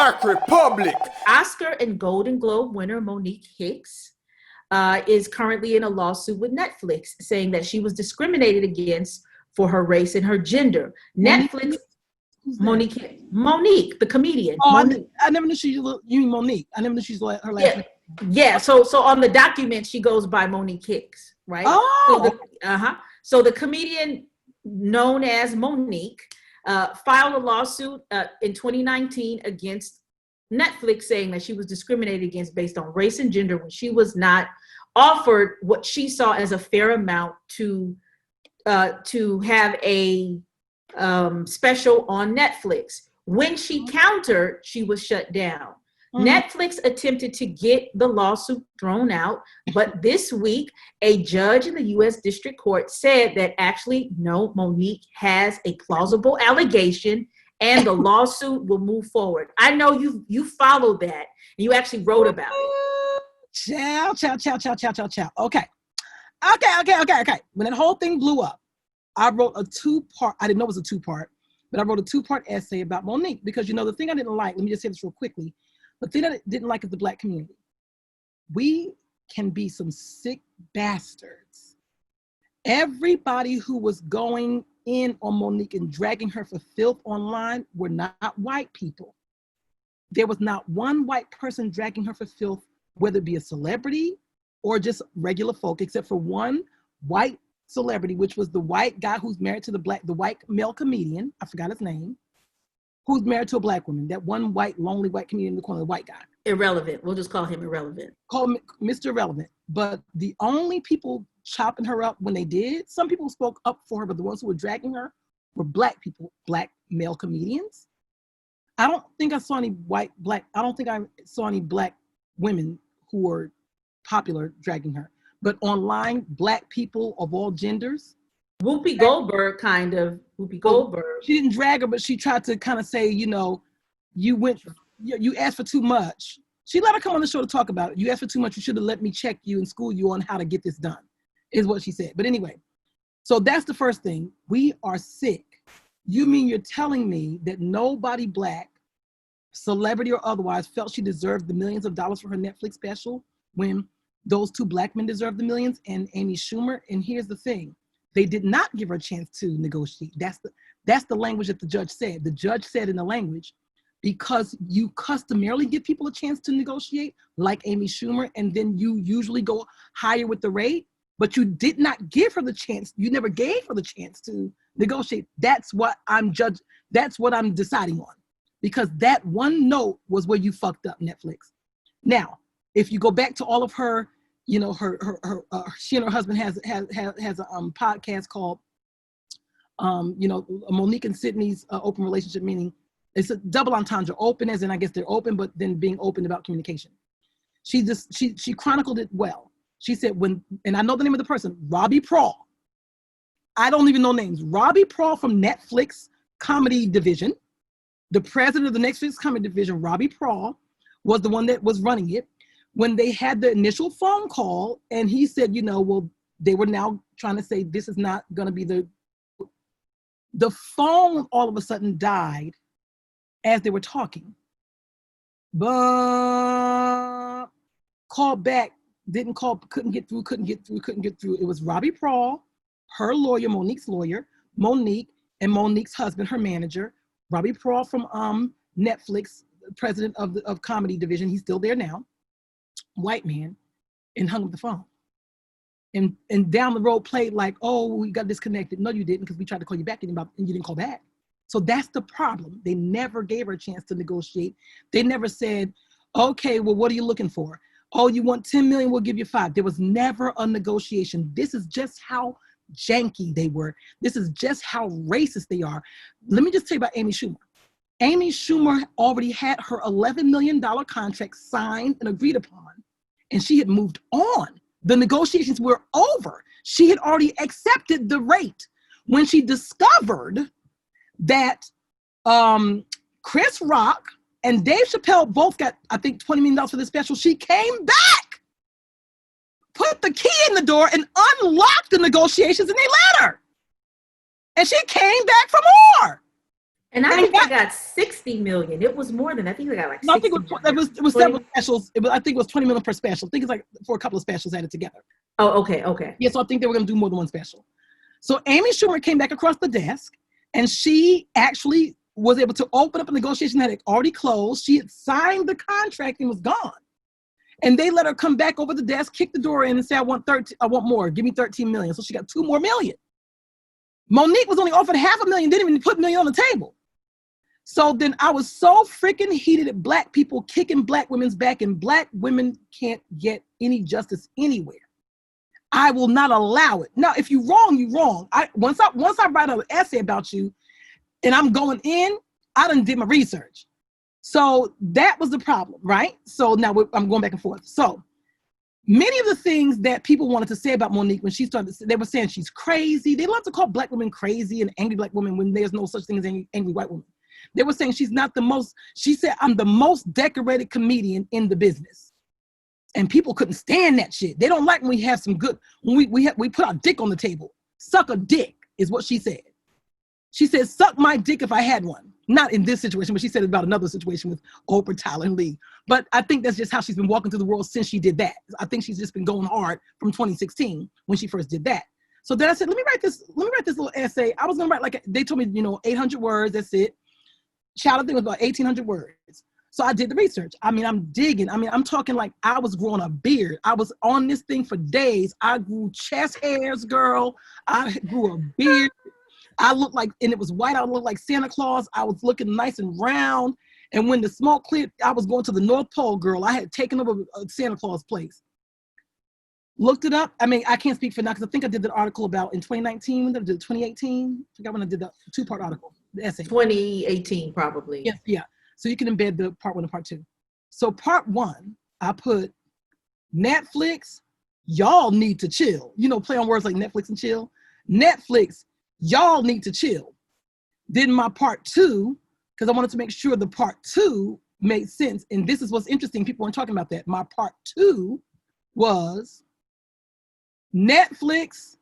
Black Republic. Oscar and Golden Globe winner Monique Hicks is currently in a lawsuit with Netflix saying that she was discriminated against for her race and her gender. Netflix, Monique, the comedian. I never knew you mean Monique. I never knew she's her last name. Yeah. So on the document, she goes by Monique Hicks, right? So the comedian known as Monique filed a lawsuit in 2019 against Netflix saying that she was discriminated against based on race and gender when she was not offered what she saw as a fair amount to have a special on Netflix. When she countered, she was shut down. Netflix attempted to get the lawsuit thrown out, but this week, a judge in the U.S. District Court said that actually, no, Monique has a plausible allegation and the lawsuit will move forward. I know you followed that. And you actually wrote about it. Chow. Okay. When that whole thing blew up, I wrote a two-part, I didn't know it was a two-part, but I wrote a two-part essay about Monique because, the thing I didn't like, let me just say this real quickly. The thing that I didn't like is the Black community. We can be some sick bastards. Everybody who was going in on Monique and dragging her for filth online were not white people. There was not one white person dragging her for filth, whether it be a celebrity or just regular folk, except for one white celebrity, which was the white guy who's married to the white male comedian. I forgot his name. Who's married to a Black woman, that one white, lonely white comedian in the corner, the white guy. Irrelevant. We'll just call him irrelevant. Call him Mr. Irrelevant. But the only people chopping her up when they did, some people spoke up for her, but the ones who were dragging her were Black people, Black male comedians. I don't think I saw any Black women who were popular dragging her. But online, Black people of all genders. Whoopi Goldberg. She didn't drag her, but she tried to kind of say, you asked for too much. She let her come on the show to talk about it. You asked for too much. You should have let me check you and school you on how to get this done, is what she said. But anyway, so that's the first thing. We are sick. You mean you're telling me that nobody Black, celebrity or otherwise, felt she deserved the millions of dollars for her Netflix special when those two Black men deserved the millions and Amy Schumer? And here's the thing. They did not give her a chance to negotiate. That's the language that the judge said. The judge said in the language, because you customarily give people a chance to negotiate, like Amy Schumer, and then you usually go higher with the rate, but you did not give her the chance. You never gave her the chance to negotiate. That's what I'm deciding on, because that one note was where you fucked up, Netflix. Now, if you go back to all of her, she and her husband has a podcast called, Monique and Sydney's open relationship, meaning it's a double entendre, open as in I guess they're open, but then being open about communication. She chronicled it well. She said and I know the name of the person, Robbie Prawl. I don't even know names. Robbie Prawl from Netflix comedy division, the president of the Netflix comedy division, Robbie Prawl, was the one that was running it. When they had the initial phone call and he said, they were now trying to say, this is not going to be the phone all of a sudden died as they were talking. But called back, didn't call, couldn't get through. It was Robbie Prawl, her lawyer, Monique's lawyer, Monique, and Monique's husband, her manager, Robbie Prawl from Netflix, president of comedy division. He's still there now. White man, and hung up the phone. And down the road played like, oh, we got disconnected. No, you didn't, because we tried to call you back and you didn't call back. So that's the problem. They never gave her a chance to negotiate. They never said, okay, well, what are you looking for? Oh, you want 10 million, we'll give you 5. There was never a negotiation. This is just how janky they were. This is just how racist they are. Let me just tell you about Amy Schumer. Amy Schumer already had her $11 million contract signed and agreed upon, and she had moved on. The negotiations were over. She had already accepted the rate. When she discovered that Chris Rock and Dave Chappelle both got, I think, $20 million for this special, she came back, put the key in the door, and unlocked the negotiations, and they let her. And she came back for more. And I think I got 60 million. It was more than, I think I got like no, 60 I think million. it was several specials. I think it was 20 million per special. I think it's like for a couple of specials added together. Oh, okay. Yeah, so I think they were going to do more than one special. So Amy Schumer came back across the desk, and she actually was able to open up a negotiation that had already closed. She had signed the contract and was gone. And they let her come back over the desk, kick the door in, and say, I want more. Give me 13 million. So she got 2 more million. Monique was only offered $500,000, didn't even put $1 million on the table. So then I was so freaking heated at Black people kicking Black women's back, and Black women can't get any justice anywhere. I will not allow it. Now, if you're wrong, you're wrong. Once I write an essay about you and I'm going in, I done did my research. So that was the problem, right? So now I'm going back and forth. So many of the things that people wanted to say about Monique when she started, they were saying she's crazy. They love to call Black women crazy and angry Black women when there's no such thing as angry white women. They were saying she's not the most, she said, I'm the most decorated comedian in the business. And people couldn't stand that shit. They don't like when we have some good, when we put our dick on the table. Suck a dick is what she said. She said, suck my dick if I had one. Not in this situation, but she said it about another situation with Oprah, Tyler, and Lee. But I think that's just how she's been walking through the world since she did that. I think she's just been going hard from 2016 when she first did that. So then I said, let me write this little essay. I was gonna write they told me, 800 words, that's it. Child, I think it was about 1,800 words. So I did the research. I mean, I'm digging. I mean, I'm talking like I was growing a beard. I was on this thing for days. I grew chest hairs, girl. I grew a beard. I looked like, and it was white. I looked like Santa Claus. I was looking nice and round. And when the smoke cleared, I was going to the North Pole, girl. I had taken over a Santa Claus place. Looked it up. I mean, I can't speak for now because I think I did the article about in 2019. When did I do it? 2018? I forgot when I did the 2-part article, the essay. 2018, probably. Yes, yeah. So you can embed the part 1 and part 2. So part 1, I put Netflix, y'all need to chill. Play on words like Netflix and chill. Netflix, y'all need to chill. Then my part 2, because I wanted to make sure the part 2 made sense. And this is what's interesting. People weren't talking about that. My part 2 was Netflix,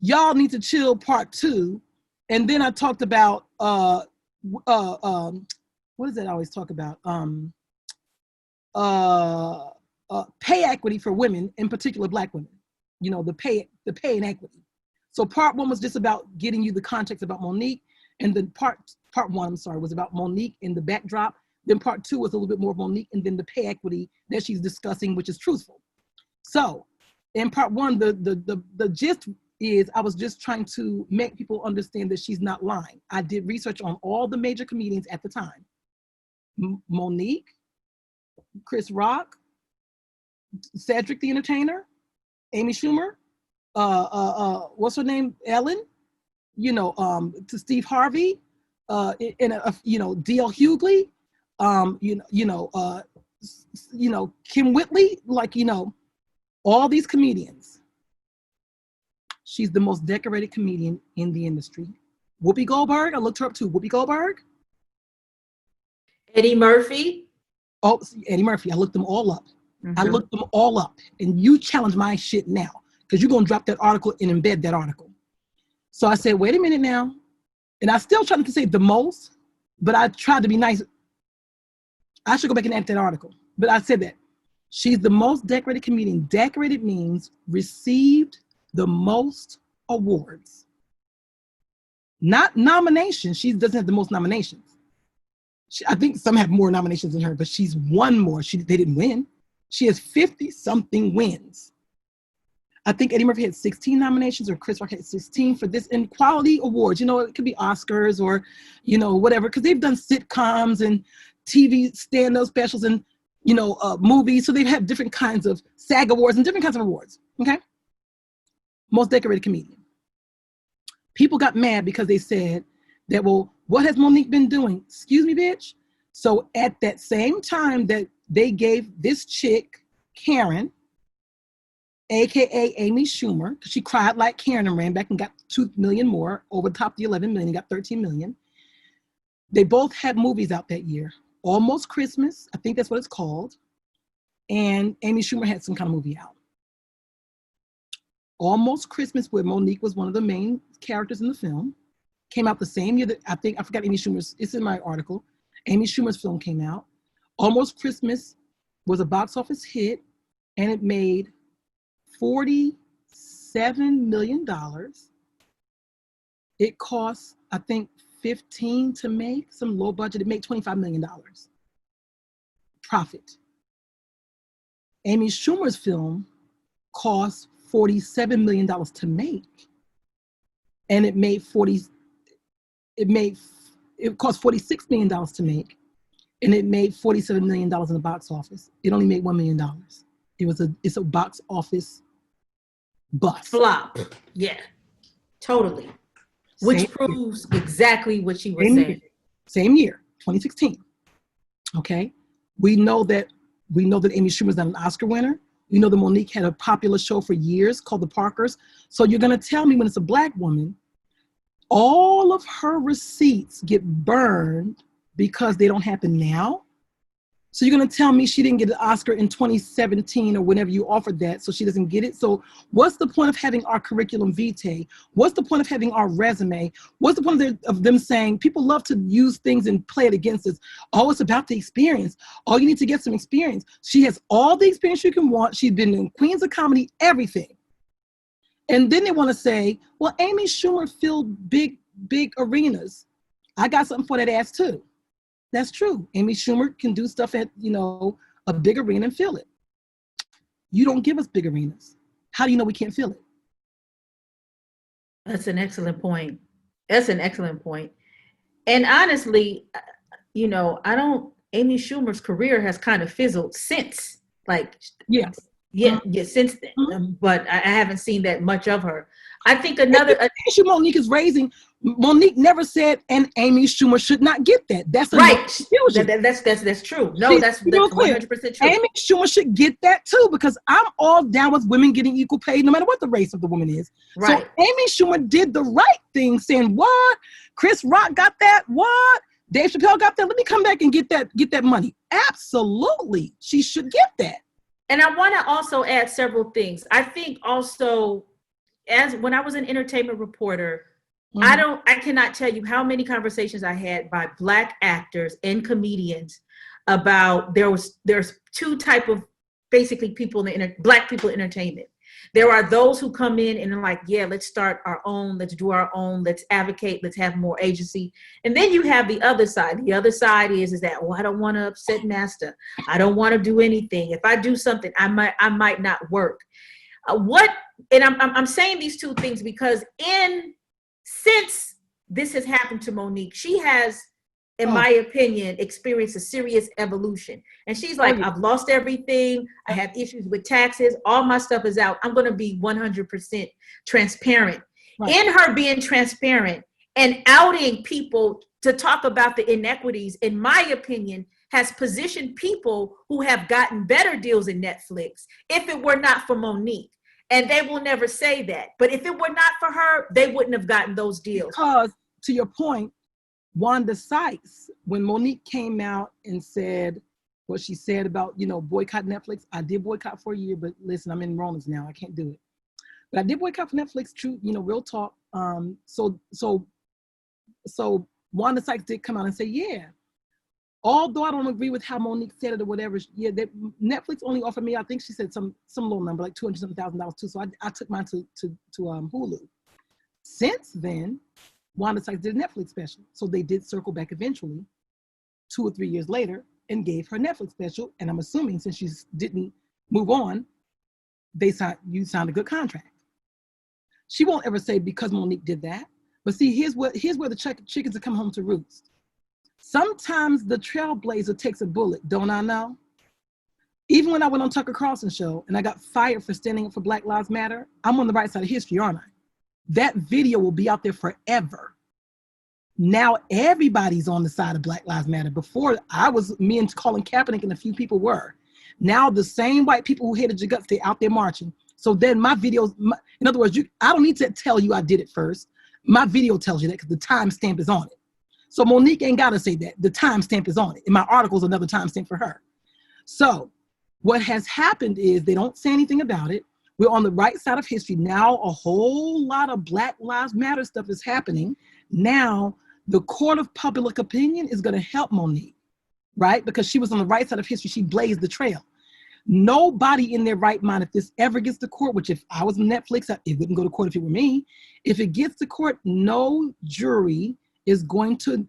y'all need to chill part 2. And then I talked about, what does that always talk about? Pay equity for women, in particular Black women. The pay inequity. So part 1 was just about getting you the context about Monique, and then part 1, was about Monique in the backdrop. Then part 2 was a little bit more of Monique, and then the pay equity that she's discussing, which is truthful. So in part 1, the gist is I was just trying to make people understand that she's not lying. I did research on all the major comedians at the time. Monique, Chris Rock, Cedric the Entertainer, Amy Schumer, what's her name, Ellen, to Steve Harvey, D.L. Hughley, Kim Whitley, all these comedians. She's the most decorated comedian in the industry. Whoopi Goldberg, I looked her up too. Whoopi Goldberg. Eddie Murphy. Oh, Eddie Murphy. I looked them all up. Mm-hmm. I looked them all up. And you challenge my shit now because you're going to drop that article and embed that article. So I said, wait a minute now. And I still tried to say the most, but I tried to be nice. I should go back and edit that article. But I said that. She's the most decorated comedian. Decorated means received the most awards. Not nominations. She doesn't have the most nominations. I think some have more nominations than her, but she's won more. They didn't win. She has 50-something wins. I think Eddie Murphy had 16 nominations, or Chris Rock had 16 for this. And quality awards, it could be Oscars or, whatever, because they've done sitcoms and TV stand-up specials and, movies. So they've had different kinds of SAG awards and different kinds of awards, okay? Most decorated comedian. People got mad because they said that, well, what has Monique been doing? Excuse me, bitch. So at that same time that they gave this chick, Karen, AKA Amy Schumer, because she cried like Karen and ran back and got 2 million more, over top the 11 million, got 13 million. They both had movies out that year. Almost Christmas, I think that's what it's called. And Amy Schumer had some kind of movie out. Almost Christmas, where Monique was one of the main characters in the film. came out the same year that I forgot Amy Schumer's, it's in my article. Amy Schumer's film came out. Almost Christmas was a box office hit, and it made $47 million. It cost, I think, 15 to make, some low budget. It made $25 million profit. Amy Schumer's film cost $47 million to make, and it cost $46 million to make, and it made $47 million in the box office. It only made $1 million. It's a box office bust. Flop. Yeah, totally. Which proves exactly what you were saying. Same year, 2016. Okay, we know that Amy Schumer's not an Oscar winner. We know that Monique had a popular show for years called The Parkers. So you're gonna tell me when it's a Black woman, all of her receipts get burned because they don't happen now? So you're gonna tell me she didn't get an Oscar in 2017 or whenever you offered that, so she doesn't get it? So what's the point of having our curriculum vitae? What's the point of having our resume? What's the point of them saying, people love to use things and play it against us? Oh, it's about the experience. Oh, you need to get some experience. She has all the experience you can want. She's been in Queens of Comedy, everything. And then they wanna say, well, Amy Schumer filled big arenas. I got something for that ass too. That's true. Amy Schumer can do stuff at, a big arena and fill it. You don't give us big arenas. How do you know we can't fill it? That's an excellent point. And honestly, Amy Schumer's career has kind of fizzled since, since then. Mm-hmm. But I haven't seen that much of her. I think another issue Monique is raising. Monique never said, and Amy Schumer should not get that. That's right. That's true. No, that's 100% true. Amy Schumer should get that too, because I'm all down with women getting equal pay, no matter what the race of the woman is. Right. So Amy Schumer did the right thing, saying, "What? Chris Rock got that? What? Dave Chappelle got that? Let me come back and get that money." Absolutely, she should get that. And I want to also add several things. I think also, as when I was an entertainment reporter, mm-hmm. I cannot tell you how many conversations I had by Black actors and comedians about there's two type of basically people in Black people in entertainment. There are those who come in and are like, yeah, let's start our own, let's do our own, let's advocate, let's have more agency. And then you have the other side. The other side is that, I don't want to upset master. I don't want to do anything. If I do something, I might not work. And I'm saying these two things because since this has happened to Monique, she has, in my opinion, experienced a serious evolution. And she's like, I've lost everything. I have issues with taxes. All my stuff is out. I'm going to be 100% transparent. Right. In her being transparent and outing people to talk about the inequities, in my opinion, has positioned people who have gotten better deals in Netflix if it were not for Monique. And they will never say that. But if it were not for her, they wouldn't have gotten those deals. Because, to your point, Wanda Sykes, when Monique came out and said what she said about, boycott Netflix, I did boycott for a year, but listen, I'm in Romans now. I can't do it. But I did boycott for Netflix, true, real talk. So Wanda Sykes did come out and say, yeah, although I don't agree with how Monique said it or whatever, Netflix only offered me, I think she said some low number, like $200,000 too. So I took mine to Hulu. Since then, Wanda Sykes did a Netflix special. So they did circle back eventually 2 or 3 years later and gave her Netflix special. And I'm assuming since she didn't move on, you signed a good contract. She won't ever say because Monique did that. But see, here's where the chickens are coming home to roost. Sometimes the trailblazer takes a bullet, don't I know? Even when I went on Tucker Carlson's show and I got fired for standing up for Black Lives Matter, I'm on the right side of history, aren't I? That video will be out there forever. Now everybody's on the side of Black Lives Matter. Before, me and Colin Kaepernick and a few people were. Now the same white people who hated your guts, they're out there marching. So then my videos, in other words, I don't need to tell you I did it first. My video tells you that because the timestamp is on it. So Monique ain't got to say that. The timestamp is on it. And my article is another timestamp for her. So what has happened is they don't say anything about it. We're on the right side of history. Now a whole lot of Black Lives Matter stuff is happening. Now, the court of public opinion is going to help Monique, right? Because she was on the right side of history. She blazed the trail. Nobody in their right mind, if this ever gets to court, which if I was Netflix, it wouldn't go to court if it were me. If it gets to court, no jury is going to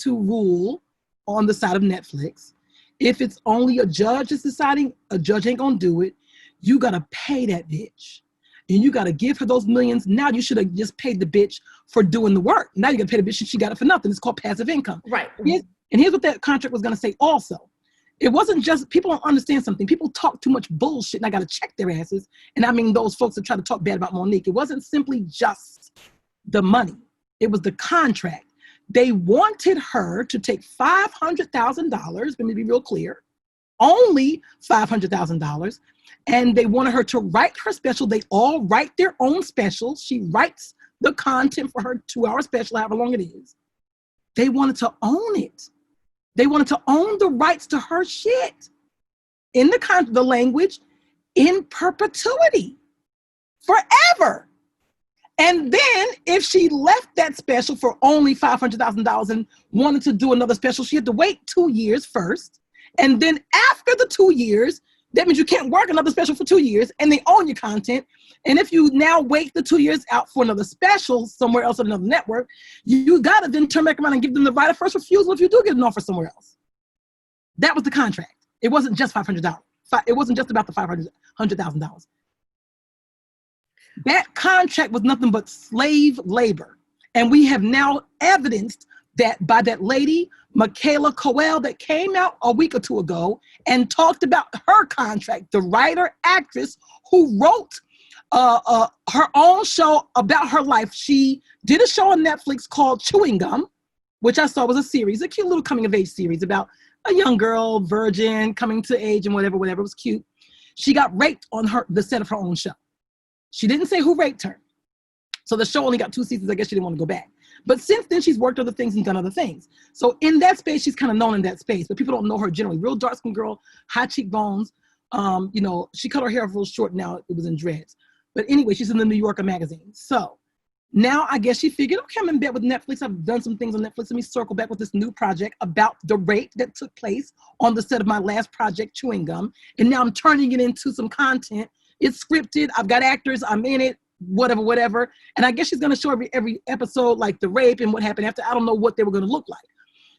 rule on the side of Netflix. If it's only a judge that's deciding, a judge ain't gonna do it. You gotta pay that bitch. And you gotta give her those millions. Now you should have just paid the bitch for doing the work. Now you gotta pay the bitch and she got it for nothing. It's called passive income. Right. And here's what that contract was gonna say also. It wasn't just, people don't understand something. People talk too much bullshit and I gotta check their asses. And I mean those folks that try to talk bad about Monique. It wasn't simply just the money. It was the contract. They wanted her to take $500,000, let me be real clear, only $500,000. And they wanted her to write her special. They all write their own specials. She writes the content for her 2-hour special, however long it is. They wanted to own it. They wanted to own the rights to her shit in the language in perpetuity, forever. And then if she left that special for only $500,000 and wanted to do another special, she had to wait 2 years first. And then after the 2 years, that means you can't work another special for 2 years and they own your content. And if you now wait the 2 years out for another special somewhere else on another network, you got to then turn back around and give them the right of first refusal if you do get an offer somewhere else. That was the contract. It wasn't just $500. It wasn't just about the $500,000. That contract was nothing but slave labor. And we have now evidenced that by that lady, Michaela Coel, that came out a week or two ago and talked about her contract, the writer, actress who wrote her own show about her life. She did a show on Netflix called Chewing Gum, which I saw was a series, a cute little coming of age series about a young girl, virgin, coming to age and whatever, it was cute. She got raped on the set of her own show. She didn't say who raped her. So the show only got 2 seasons. I guess she didn't want to go back. But since then, she's worked other things and done other things. So in that space, she's kind of known in that space, but people don't know her generally. Real dark-skinned girl, high cheekbones. She cut her hair real short now. It was in dreads. But anyway, she's in the New Yorker magazine. So now I guess she figured, okay, I'm in bed with Netflix. I've done some things on Netflix. Let me circle back with this new project about the rape that took place on the set of my last project, Chewing Gum. And now I'm turning it into some content. It's scripted. I've got actors. I'm in it. Whatever. And I guess she's going to show every episode, like the rape and what happened after. I don't know what they were going to look like.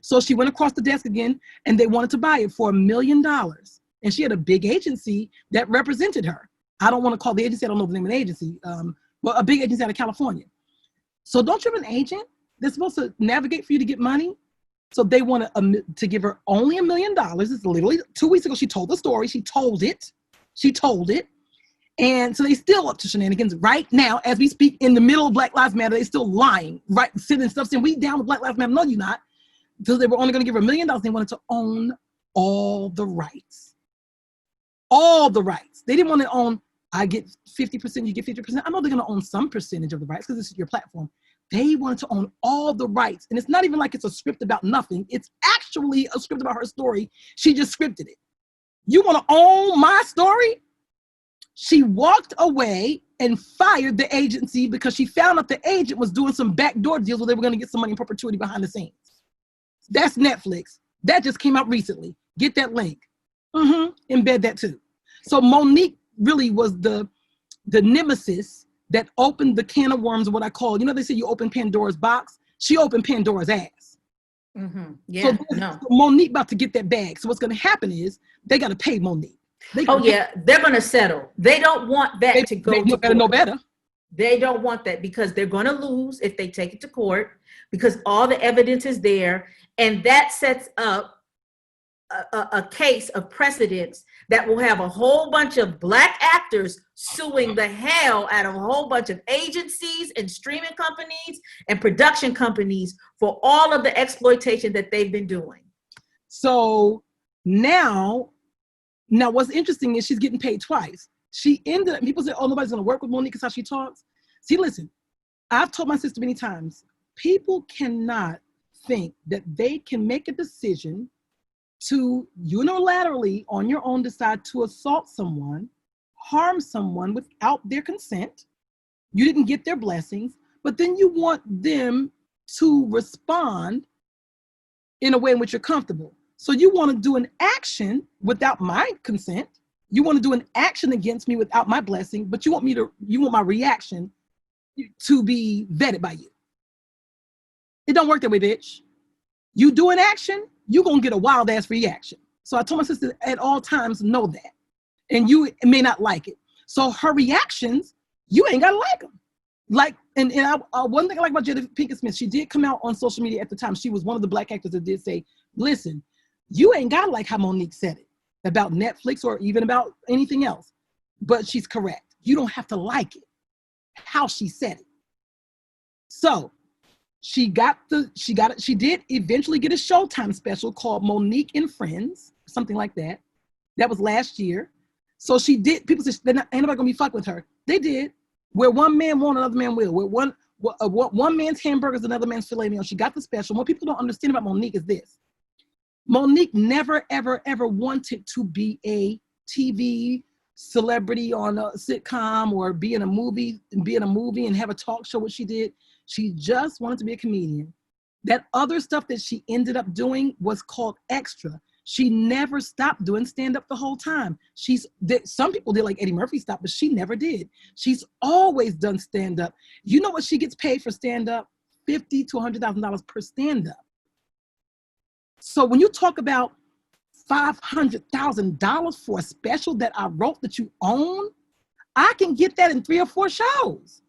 So she went across the desk again and they wanted to buy it for $1 million. And she had a big agency that represented her. I don't want to call the agency. I don't know the name of the agency. But a big agency out of California. So don't you have an agent that's supposed to navigate for you to get money? So they wanted to give her only $1 million. It's literally 2 weeks ago. She told the story. She told it. And so they still up to shenanigans right now as we speak in the middle of Black Lives Matter. They still lying, right? Sitting stuff saying we down with Black Lives Matter. No, you're not. Because they were only going to give her $1 million. They wanted to own all the rights. All the rights. They didn't want to own, I get 50%, you get 50%. I know they're going to own some percentage of the rights because this is your platform. They wanted to own all the rights. And it's not even like it's a script about nothing. It's actually a script about her story. She just scripted it. You want to own my story? She walked away and fired the agency because she found out the agent was doing some backdoor deals where they were going to get some money in perpetuity behind the scenes. That's Netflix. That just came out recently. Get that link. Embed that too. So Monique really was the nemesis that opened the can of worms, what I call, they say you open Pandora's box. She opened Pandora's ass. Yeah, so Monique about to get that bag. So what's going to happen is they got to pay Monique. They're going to settle. They don't want that to go to court. Know better. They don't want that because they're going to lose if they take it to court because all the evidence is there. And that sets up a case of precedence that will have a whole bunch of Black actors suing the hell out of a whole bunch of agencies and streaming companies and production companies for all of the exploitation that they've been doing. So now what's interesting is she's getting paid twice. She ended up, people say, oh, nobody's going to work with Monique because how she talks. See, listen, I've told my sister many times, people cannot think that they can make a decision to unilaterally on your own decide to assault someone, harm someone without their consent. You didn't get their blessings, but then you want them to respond in a way in which you're comfortable. So you want to do an action without my consent. You want to do an action against me without my blessing, but you want my reaction to be vetted by you. It don't work that way, bitch. You do an action, you're going to get a wild ass reaction. So I told my sister at all times, know that. And you may not like it. So her reactions, you ain't got to like them. Like, and one thing I like about Jada Pinkett Smith, she did come out on social media at the time. She was one of the Black actors that did say, listen, you ain't got to like how Monique said it about Netflix or even about anything else. But she's correct. You don't have to like it, how she said it. So she did eventually get a Showtime special called Monique and Friends, something like that. That was last year. So she did, people said, ain't nobody gonna be fucked with her. They did. Where one man won't, another man will. Where one man's hamburgers, another man's filet mignon. She got the special. What people don't understand about Monique is this. Monique never, ever, ever wanted to be a TV celebrity on a sitcom or be in a movie and have a talk show, what she did. She just wanted to be a comedian. That other stuff that she ended up doing was called extra. She never stopped doing stand-up the whole time. Some people did, like Eddie Murphy stopped, but she never did. She's always done stand-up. You know what she gets paid for stand-up? $50,000 to $100,000 per stand-up. So when you talk about $500,000 for a special that I wrote that you own, I can get that in 3 or 4 shows.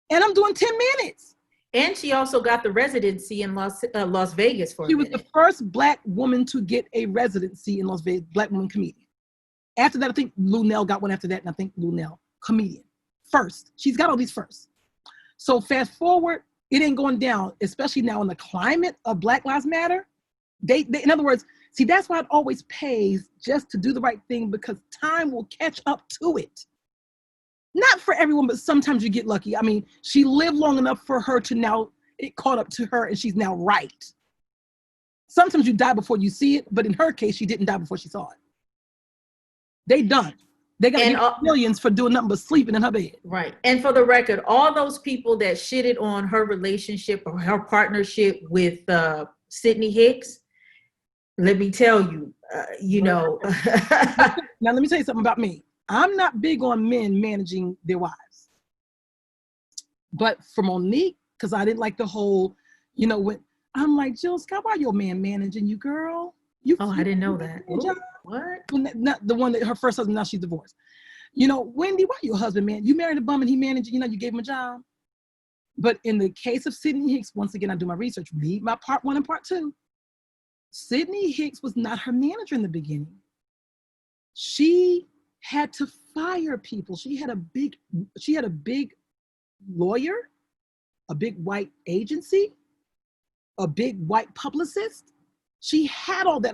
And I'm doing 10 minutes. And she also got the residency in Las Vegas for a minute. She was the first Black woman to get a residency in Las Vegas, Black woman comedian. After that, I think Lunel got one after that, and I think Lunel, comedian. First. She's got all these firsts. So fast forward, it ain't going down, especially now in the climate of Black Lives Matter. They in other words, see, that's why it always pays just to do the right thing, because time will catch up to it. Not for everyone, but sometimes you get lucky. I mean, she lived long enough for her to now, it caught up to her and she's now right. Sometimes you die before you see it, but in her case, she didn't die before she saw it. They done. They got to get millions for doing nothing but sleeping in her bed. Right. And for the record, all those people that shitted on her relationship or her partnership with Sidney Hicks, let me tell you, Now, let me tell you something about me. I'm not big on men managing their wives. But for Monique, because I didn't like the whole, when I'm like, Jill Scott, why your man managing you, girl? I didn't know that. Ooh, what? Not the one that her first husband, now she's divorced. Wendy, why your husband, man? You married a bum and he managed, you gave him a job. But in the case of Sidney Hicks, once again, I do my research, read my part 1 and part 2. Sidney Hicks was not her manager in the beginning. She had to fire people. She had a big lawyer, a big white agency, a big white publicist. She had all the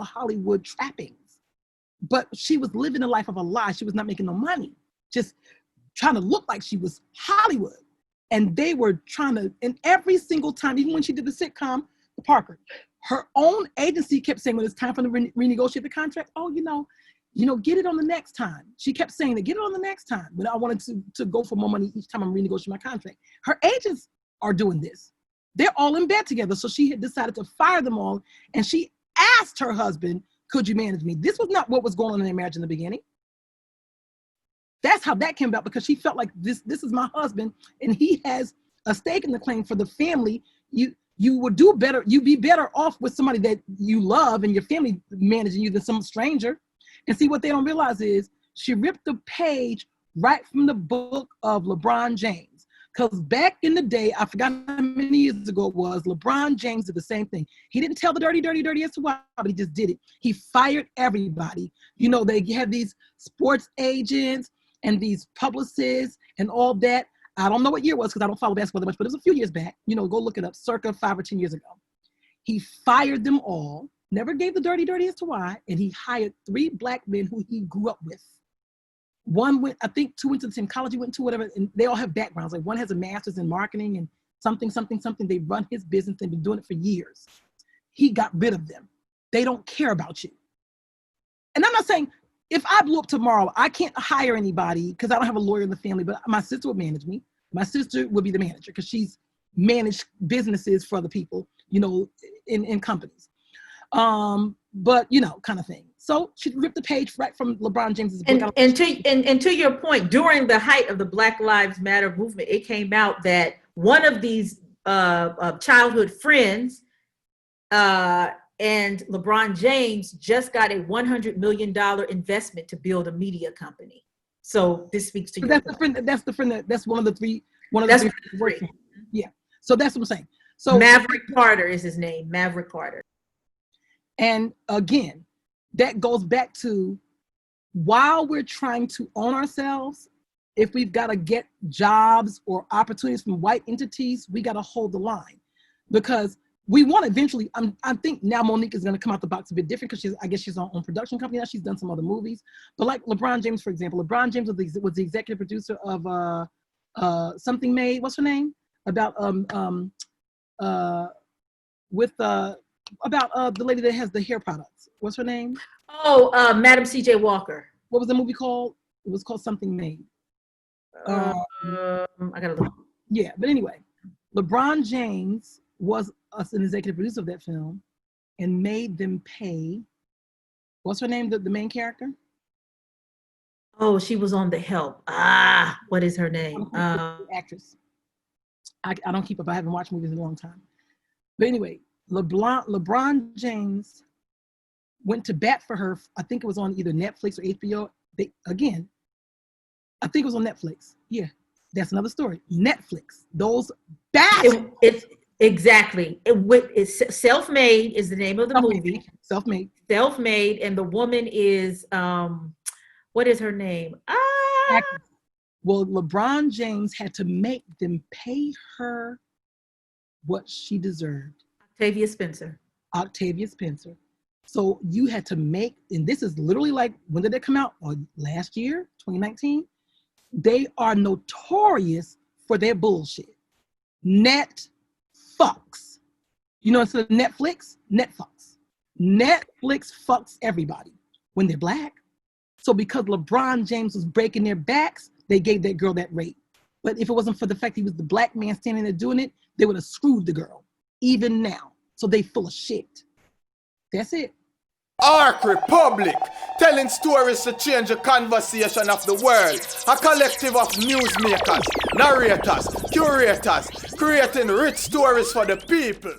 Hollywood trappings, but she was living the life of a lie. She was not making no money, just trying to look like she was Hollywood. And they were trying to, and every single time, even when she did the sitcom, The Parker, her own agency kept saying, when it's time for them to renegotiate the contract, get it on the next time. She kept saying that, get it on the next time. When I wanted to go for more money each time I'm renegotiating my contract. Her agents are doing this. They're all in bed together. So she had decided to fire them all. And she asked her husband, could you manage me? This was not what was going on in their marriage in the beginning. That's how that came about, because she felt like this is my husband and he has a stake in the claim for the family. You would do better. You'd be better off with somebody that you love and your family managing you than some stranger. And see, what they don't realize is she ripped the page right from the book of LeBron James. Because back in the day, I forgot how many years ago it was, LeBron James did the same thing. He didn't tell the dirty as to why, but he just did it. He fired everybody. They have these sports agents and these publicists and all that. I don't know what year it was because I don't follow basketball that much, but it was a few years back. Go look it up, circa 5 or 10 years ago. He fired them all. Never gave the dirty as to why, and he hired 3 Black men who he grew up with. One went, I think 2 went to the same college he went to, whatever, and they all have backgrounds. Like one has a master's in marketing and something. They run his business. They've been doing it for years. He got rid of them. They don't care about you. And I'm not saying if I blew up tomorrow, I can't hire anybody because I don't have a lawyer in the family, but my sister would manage me. My sister would be the manager because she's managed businesses for other people, you know, in companies. But you know, kind of thing. So she ripped the page right from LeBron James's book. And to your point, during the height of the Black Lives Matter movement, it came out that one of these childhood friends and LeBron James just got a $100 million investment to build a media company. So this speaks to you. That's the friend. That's one of the three. Three. Yeah. So that's what I'm saying. So Maverick Carter is his name. Maverick Carter. And again, that goes back to, while we're trying to own ourselves, if we've got to get jobs or opportunities from white entities, we got to hold the line, because we want to eventually. I think now Monique is going to come out the box a bit different because I guess she's on own production company now. She's done some other movies, but like LeBron James, for example, LeBron James was the executive producer of Something Made. What's her name? About the lady that has the hair products. What's her name? Oh, Madam C.J. Walker. What was the movie called? It was called Something Made. I gotta look. Yeah, but anyway, LeBron James was an executive producer of that film and made them pay. What's her name? The main character? Oh, she was on The Help. What is her name? Actress. I don't keep up. I haven't watched movies in a long time. But anyway, LeBron James went to bat for her. I think it was on either Netflix or HBO. I think it was on Netflix. Yeah, that's another story. Netflix. Those bastards. It's exactly. It's Self-Made is the name of the movie. Self-Made, and the woman is what is her name? Well, LeBron James had to make them pay her what she deserved. Octavia Spencer. So you had to make, and this is literally like, when did it come out? Last year, 2019. They are notorious for their bullshit. Net fucks. You know, instead of Netflix, net fucks. Netflix fucks everybody when they're black. So because LeBron James was breaking their backs, they gave that girl that rate. But if it wasn't for the fact he was the black man standing there doing it, they would have screwed the girl, even now. So they full of shit. That's it. Ark Republic, telling stories to change the conversation of the world. A collective of newsmakers, narrators, curators, creating rich stories for the people.